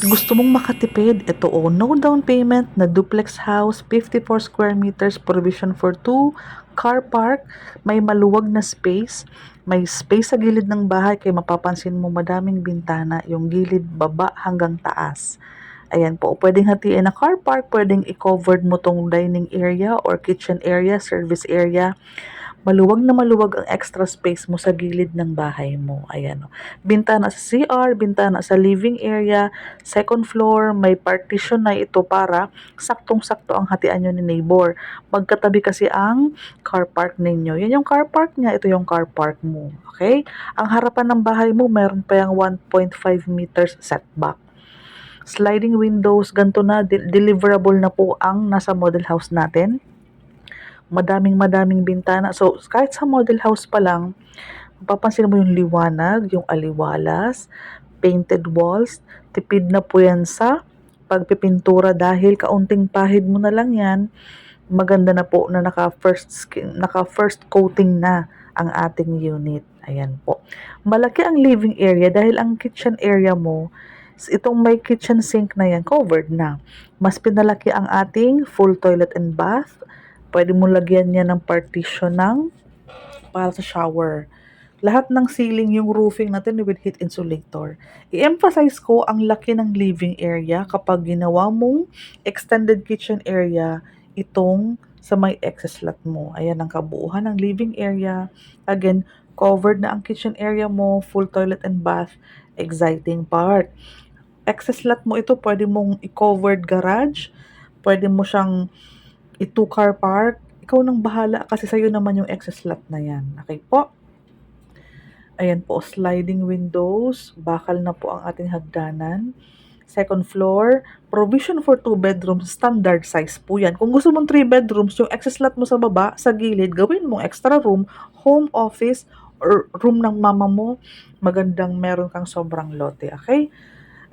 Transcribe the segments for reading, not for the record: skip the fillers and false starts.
Gusto mong makatipid? Ito no down payment na duplex house, 54 square meters, provision for 2, car park, may maluwag na space, may space sa gilid ng bahay kaya mapapansin mo madaming bintana, yung gilid baba hanggang taas. Ayan po, pwedeng hatiin na car park, pwedeng i-covered mo tong dining area or kitchen area, service area. Maluwag na maluwag ang extra space mo sa gilid ng bahay mo. Ayan. Bintana sa CR, bintana sa living area, second floor, may partition na ito para saktong-sakto ang hatian nyo ni neighbor. Magkatabi kasi ang car park ninyo. Yan yung car park niya, ito yung car park mo. Okay? Ang harapan ng bahay mo, meron pa yung 1.5 meters setback. Sliding windows, ganito na, deliverable na po ang nasa model house natin. Madaming bintana. So, kahit sa model house pa lang, mapapansin mo yung liwanag, yung aliwalas, painted walls. Tipid na po yan sa pagpipintura dahil kaunting pahid mo na lang yan. Maganda na po na naka-first coating na ang ating unit. Ayan po. Malaki ang living area dahil ang kitchen area mo, itong may kitchen sink na yan, covered na. Mas pinalaki ang ating full toilet and bath. Pwede mo lagyan niya ng partition para sa shower. Lahat ng ceiling yung roofing natin with heat insulator. I-emphasize ko ang laki ng living area kapag ginawa mong extended kitchen area itong sa may excess lot mo. Ayan ang kabuuan ng living area. Again, covered na ang kitchen area mo, full toilet and bath, exciting part. Excess lot mo ito, pwede mong i-covered garage, pwede mo siyang i-2-car park. Ikaw nang bahala kasi sa'yo naman yung excess lot na yan. Okay po? Ayan po, sliding windows. Bakal na po ang ating hagdanan. Second floor, provision for 2 bedrooms, standard size po yan. Kung gusto mong 3 bedrooms, yung excess lot mo sa baba, sa gilid, gawin mong extra room, home office, or room ng mama mo, magandang meron kang sobrang lote. Okay?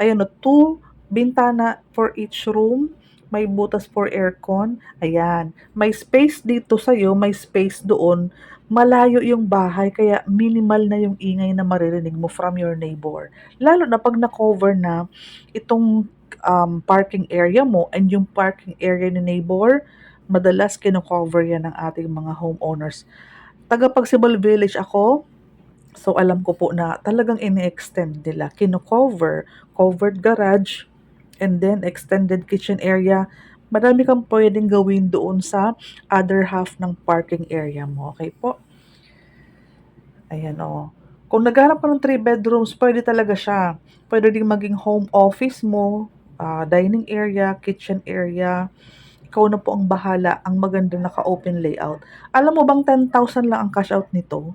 Ayan o, 2 bintana for each room. May butas for aircon. Ayan. May space dito sa'yo, may space doon. Malayo yung bahay, kaya minimal na yung ingay na maririnig mo from your neighbor. Lalo na pag na-cover na itong parking area mo and yung parking area ni neighbor, madalas kino-cover yan ng ating mga homeowners. Taga Pagsibol Village ako, so alam ko po na talagang ini-extend nila. Covered garage, and then extended kitchen area. Marami kang pwedeng gawin doon sa other half ng parking area mo. Okay po? Ayan o. Kung naghanap ka ng 3 bedrooms, pwede talaga siya. Pwede din maging home office mo, dining area, kitchen area. Ikaw na po ang bahala. Ang maganda naka-open layout. Alam mo bang 10,000 lang ang cash out nito?